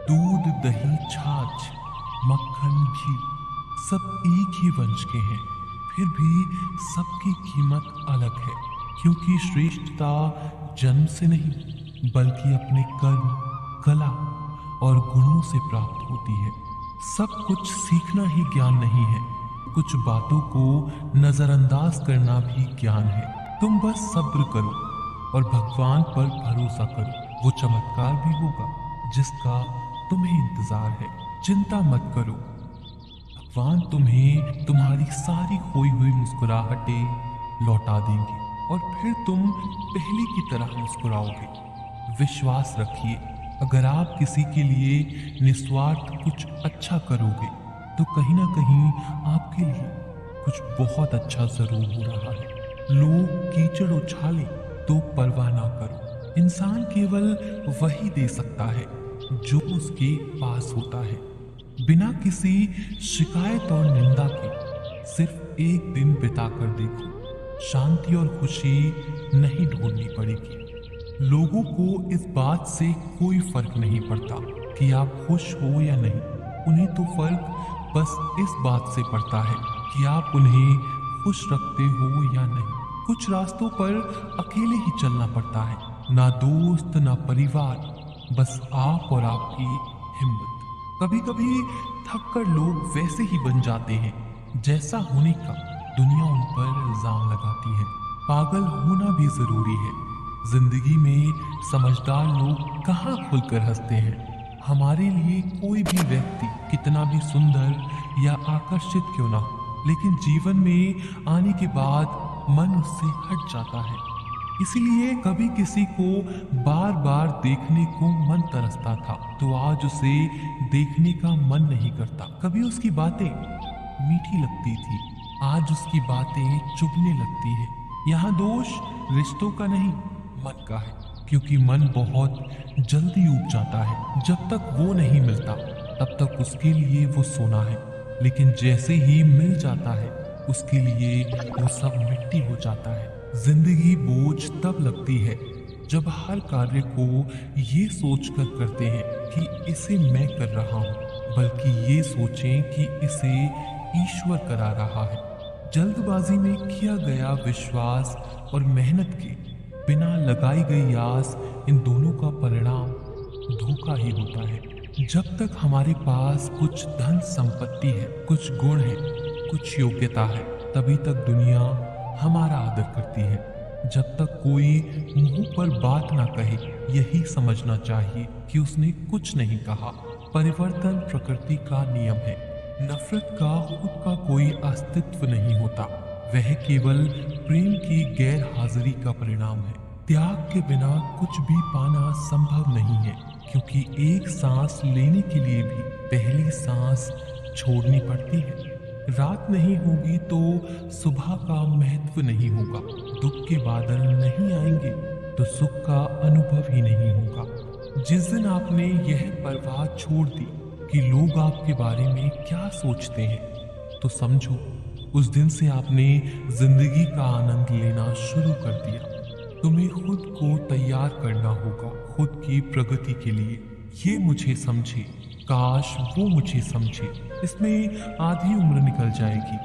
दूध, दही, छाछ, मक्खन, घी सब एक ही वंश के हैं, फिर भी सबकी कीमत अलग है, क्योंकि श्रेष्ठता जन्म से नहीं बल्कि अपने कर्म, कला और गुणों से प्राप्त होती है। सब कुछ सीखना ही ज्ञान नहीं है, कुछ बातों को नजरअंदाज करना भी ज्ञान है। तुम बस सब्र करो और भगवान पर भरोसा करो, वो चमत्कार भी होगा जिसका तुम्हें इंतजार है। चिंता मत करो, भगवान तुम्हें तुम्हारी सारी खोई हुई मुस्कुराहटें लौटा देंगे और फिर तुम पहले की तरह मुस्कुराओगे। विश्वास रखिए, अगर आप किसी के लिए निस्वार्थ कुछ अच्छा करोगे तो कहीं ना कहीं आपके लिए कुछ बहुत अच्छा जरूर हो रहा है। लोग कीचड़ उछाले तो परवाह ना करो, इंसान केवल वही दे सकता है जो उसके पास होता है। बिना किसी शिकायत और निंदा के सिर्फ एक दिन बिताकर देखो, शांति और खुशी नहीं ढूंढनी पड़ेगी। लोगों को इस बात से कोई फर्क नहीं पड़ता कि आप खुश हो या नहीं, उन्हें तो फर्क बस इस बात से पड़ता है कि आप उन्हें खुश रखते हो या नहीं। कुछ रास्तों पर अकेले ही चलना पड़ता है, ना दोस्त ना परिवार, बस आप और आपकी हिम्मत। कभी कभी थक कर लोग वैसे ही बन जाते हैं जैसा होने का दुनिया उन पर इल्जाम लगाती है। पागल होना भी जरूरी है। जिंदगी में समझदार लोग कहाँ खुलकर हंसते हैं। हमारे लिए कोई भी व्यक्ति कितना भी सुंदर या आकर्षित क्यों ना हो, लेकिन जीवन में आने के बाद मन उससे हट जाता है। इसीलिए कभी किसी को बार बार देखने को मन तरसता था तो आज उसे देखने का मन नहीं करता। कभी उसकी बातें मीठी लगती थी, आज उसकी बातें चुभने लगती है। यहाँ दोष रिश्तों का नहीं, मन का है, क्योंकि मन बहुत जल्दी ऊब जाता है। जब तक वो नहीं मिलता तब तक उसके लिए वो सोना है, लेकिन जैसे ही मिल जाता है उसके लिए वो सब मिट्टी हो जाता है। जिंदगी बोझ तब लगती है जब हर कार्य को ये सोचकर करते हैं कि इसे मैं कर रहा हूँ, बल्कि ये सोचें कि इसे ईश्वर करा रहा है। जल्दबाजी में किया गया विश्वास और मेहनत के बिना लगाई गई आस, इन दोनों का परिणाम धोखा ही होता है। जब तक हमारे पास कुछ धन संपत्ति है, कुछ गुण है, कुछ योग्यता है, तभी तक दुनिया हमारा आदर करती है। जब तक कोई मुंह पर बात ना कहे, यही समझना चाहिए कि उसने कुछ नहीं कहा। परिवर्तन प्रकृति का नियम है। नफरत का खुद का कोई अस्तित्व नहीं होता, वह केवल प्रेम की गैर हाजिरी का परिणाम है। त्याग के बिना कुछ भी पाना संभव नहीं है, क्योंकि एक सांस लेने के लिए भी पहली सांस छोड़नी पड़ती है। रात नहीं होगी तो सुबह का महत्व नहीं होगा, दुख के बादल नहीं आएंगे तो सुख का अनुभव ही नहीं होगा। जिस दिन आपने यह परवाह छोड़ दी कि लोग आपके बारे में क्या सोचते हैं, तो समझो उस दिन से आपने जिंदगी का आनंद लेना शुरू कर दिया। तुम्हें खुद को तैयार करना होगा खुद की प्रगति के लिए। ये मुझे समझे, काश वो मुझे समझे, इसमें आधी उम्र निकल जाएगी।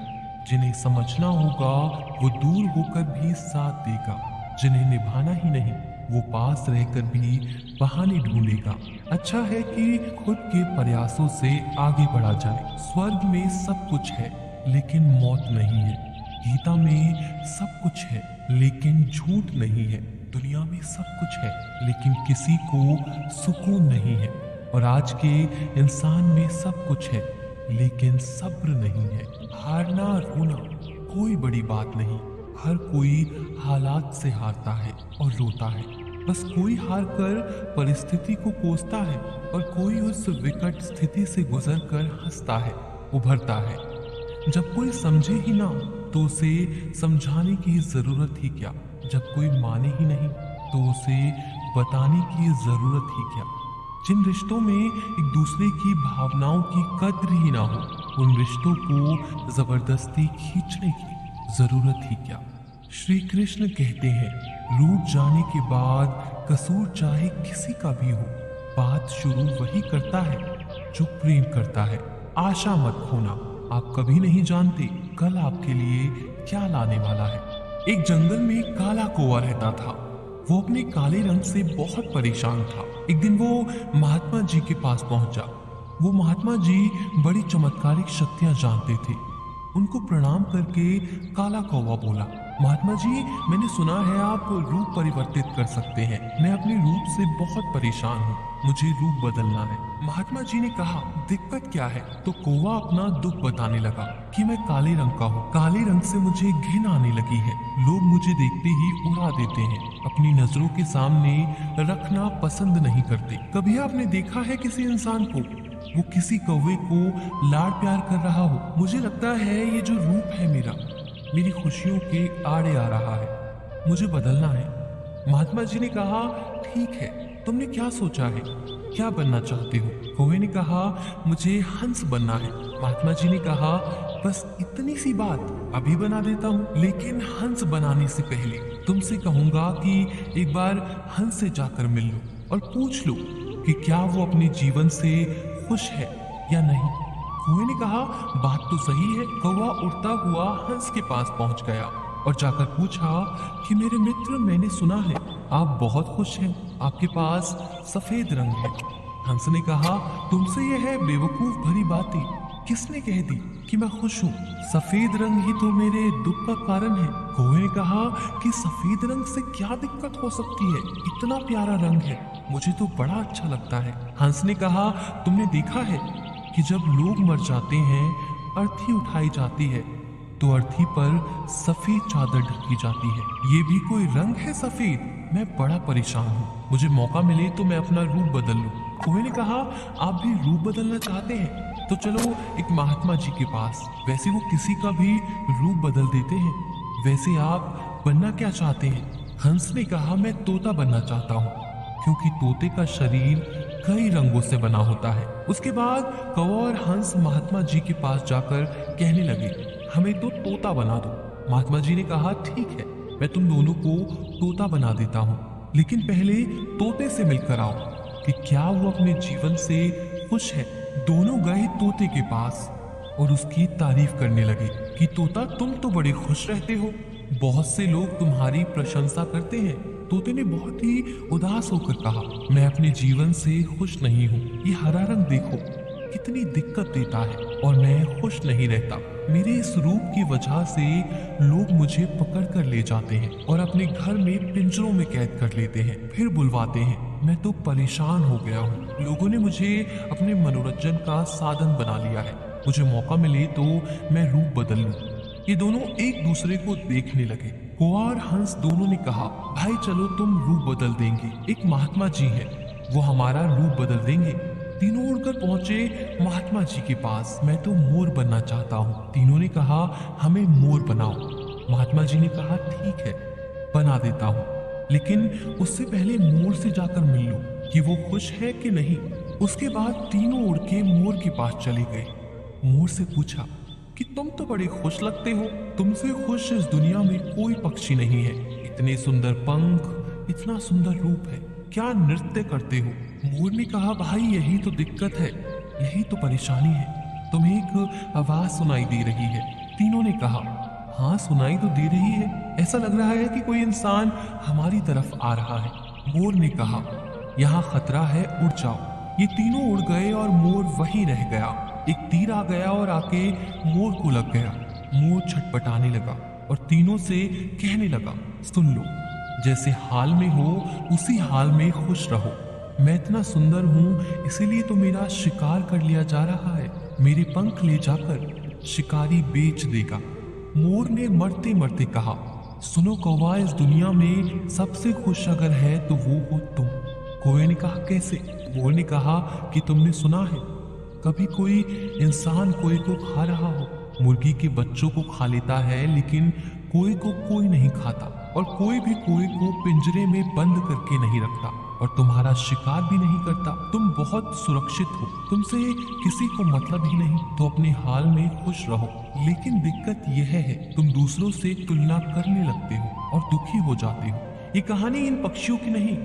जिन्हें समझना होगा वो दूर होकर भी साथ देगा, जिन्हें निभाना ही नहीं वो पास रहकर भी बहाने ढूंढेगा। अच्छा है कि खुद के प्रयासों से आगे बढ़ा जाए। स्वर्ग में सब कुछ है लेकिन मौत नहीं है। गीता में सब कुछ है लेकिन झूठ नहीं है। दुनिया में सब कुछ है लेकिन किसी को सुकून नहीं है। और आज के इंसान में सब कुछ है लेकिन सब्र नहीं है। हारना रोना कोई बड़ी बात नहीं, हर कोई हालात से हारता है और रोता है। बस कोई हार कर परिस्थिति को कोसता है और कोई उस विकट स्थिति से गुजरकर हंसता है, उभरता है। जब कोई समझे ही ना तो उसे समझाने की जरूरत ही क्या, जब कोई माने ही नहीं तो उसे बताने की जरूरत ही क्या। जिन रिश्तों में एक दूसरे की भावनाओं की कद्र ही ना हो, उन रिश्तों को जबरदस्ती खींचने की जरूरत ही क्या। श्री कृष्ण कहते हैं, रूठ जाने के बाद कसूर चाहे किसी का भी हो, बात शुरू वही करता है जो प्रेम करता है। आशा मत खोना, आप कभी नहीं जानते कल आपके लिए क्या लाने वाला है। एक जंगल में एक काला कौवा रहता था। वो अपने काले रंग से बहुत परेशान था। एक दिन वो महात्मा जी के पास पहुंचा। वो महात्मा जी बड़ी चमत्कारिक शक्तियां जानते थे। उनको प्रणाम करके काला कौवा बोला, महात्मा जी, मैंने सुना है आप रूप परिवर्तित कर सकते हैं। मैं अपने रूप से बहुत परेशान हूँ, मुझे रूप बदलना है। महात्मा जी ने कहा, दिक्कत क्या है? तो कौवा अपना दुख बताने लगा कि मैं काले रंग का हूँ, काले रंग से मुझे घिन आने लगी है। लोग मुझे देखते ही उड़ा देते हैं, अपनी नजरों के सामने रखना पसंद नहीं करते। कभी आपने देखा है किसी इंसान को वो किसी कौवे को लाड प्यार कर रहा हो? मुझे लगता है ये जो रूप है मेरा, मेरी खुशियों के आड़े आ रहा है, मुझे बदलना है। महात्मा जी ने कहा, ठीक है, तुमने क्या सोचा है, क्या बनना चाहते हो? कौवे ने कहा, मुझे हंस बनना है। महात्मा जी ने कहा, बस इतनी सी बात, अभी बना देता हूँ। लेकिन हंस बनाने से पहले तुमसे कहूंगा कि एक बार हंस से जाकर मिल लो और पूछ लो कि क्या वो अपने जीवन से खुश है या नहीं। कौवे ने कहा, बात तो सही है। कौवा उड़ता हुआ हंस के पास पहुंच गया और जाकर पूछा कि मेरे मित्र, मैंने सुना है आप बहुत खुश हैं, आपके पास सफेद रंग है। हंस ने कहा, तुमसे यह है बेवकूफ भरी बातें किसने कह दी कि मैं खुश हूँ? सफेद रंग ही तो मेरे दुख का कारण है। कौवे ने कहा कि सफेद रंग से क्या दिक्कत हो सकती है, इतना प्यारा रंग है, मुझे तो बड़ा अच्छा लगता है। हंस ने कहा, तुमने देखा है कि जब लोग मर जाते हैं, अर्थी उठाई जाती है तो अर्थी पर सफेद चादर ढकी जाती है। ये भी कोई रंग है सफेद? मैं बड़ा परेशान हूँ, मुझे मौका मिले तो मैं अपना रूप बदल लूं। कौवे ने कहा, आप भी रूप बदलना चाहते हैं तो चलो एक महात्मा जी के पास, वैसे वो किसी का भी रूप बदल देते हैं। वैसे आप बनना क्या चाहते हैं? हंस ने कहा, मैं तोता बनना चाहता हूँ, क्योंकि तोते का शरीर कई रंगों से बना होता है। उसके बाद कौवा और हंस महात्मा जी के पास जाकर कहने लगे, हमें तो तोता बना दो। महात्मा जी ने कहा, ठीक है, मैं तुम दोनों को तोता बना देता हूँ, लेकिन पहले तोते से मिलकर आओ कि क्या वो अपने जीवन से खुश है। दोनों गए तोते के पास और उसकी तारीफ करने लगे कि तोता, तुम तो बड़े खुश रहते हो, बहुत से लोग तुम्हारी प्रशंसा करते हैं। तोते ने बहुत ही उदास होकर कहा, मैं अपने जीवन से खुश नहीं हूँ। ये हरा रंग देखो कितनी दिक्कत देता है और मैं खुश नहीं रहता। मेरे इस रूप की वजह से लोग मुझे पकड़ कर ले जाते हैं और अपने घर में पिंजरों में कैद कर लेते हैं, फिर बुलवाते हैं। मैं तो परेशान हो गया हूँ। लोगों ने मुझे अपने मनोरंजन का साधन बना लिया है। मुझे मौका मिले तो मैं रूप बदल लूं। ये दोनों एक दूसरे को देखने लगे। कौवा और हंस दोनों ने कहा, भाई चलो तुम रूप बदल देंगे, एक महात्मा जी हैं, वो हमारा रूप बदल देंगे। तीनों उड़कर पहुंचे महात्मा जी के पास। मैं तो मोर बनना चाहता हूँ। तीनों ने कहा, हमें मोर बनाओ। महात्मा जी ने कहा, ठीक है, बना देता हूँ, लेकिन उससे पहले मोर से जाकर मिल लो कि वो खुश है कि नहीं। उसके बाद तीनों उड़ के मोर के पास चले गए। मोर से पूछा कि तुम तो बड़े खुश लगते हो, तुमसे खुश इस दुनिया में कोई पक्षी नहीं है। इतने सुंदर पंख, इतना सुंदर रूप है, क्या नृत्य करते हो। मोर ने कहा, भाई यही तो दिक्कत है, यही तो परेशानी है, तुम्हें एक आवाज सुनाई दे रही है। तीनों ने कहा, हाँ सुनाई तो दे रही है, ऐसा लग रहा है कि कोई इंसान हमारी तरफ आ रहा है। मोर ने कहा, यहाँ खतरा है, उड़ जाओ। ये तीनों उड़ गए और मोर वहीं रह गया। एक तीर आ गया और आके मोर को लग गया। मोर छटपटाने लगा और तीनों से कहने लगा, सुन लो, जैसे हाल में हो उसी हाल में खुश रहो। मैं इतना सुंदर हूँ इसीलिए तो मेरा शिकार कर लिया जा रहा है, मेरे पंख ले जाकर शिकारी बेच देगा। मोर ने मरते मरते कहा, सुनो कौवा, इस दुनिया में सबसे खुश अगर है तो वो हो तुम। कौवे ने कहा, कैसे? मोर ने कहा कि तुमने सुना है कभी कोई इंसान कोई को खा रहा हो? मुर्गी के बच्चों को खा लेता है, लेकिन कोई को कोई नहीं खाता, और कोई भी कोई को पिंजरे में बंद करके नहीं रखता और तुम्हारा शिकार भी नहीं करता। तुम बहुत सुरक्षित हो, तुमसे किसी को मतलब ही नहीं, तो अपने हाल में खुश रहो। लेकिन दिक्कत यह है तुम दूसरों से तुलना करने लगते हो और दुखी हो जाते हो। ये कहानी इन पक्षियों की नहीं,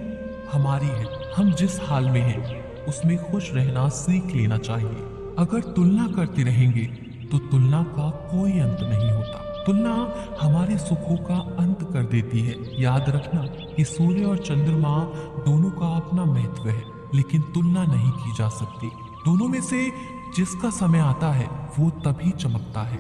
हमारी है। हम जिस हाल में हैं उसमें खुश रहना सीख लेना चाहिए। अगर तुलना करते रहेंगे तो तुलना का कोई अंत नहीं होता। तुलना हमारे सुखों का अंत कर देती है। याद रखना कि सूर्य और चंद्रमा दोनों का अपना महत्व है, लेकिन तुलना नहीं की जा सकती। दोनों में से जिसका समय आता है वो तभी चमकता है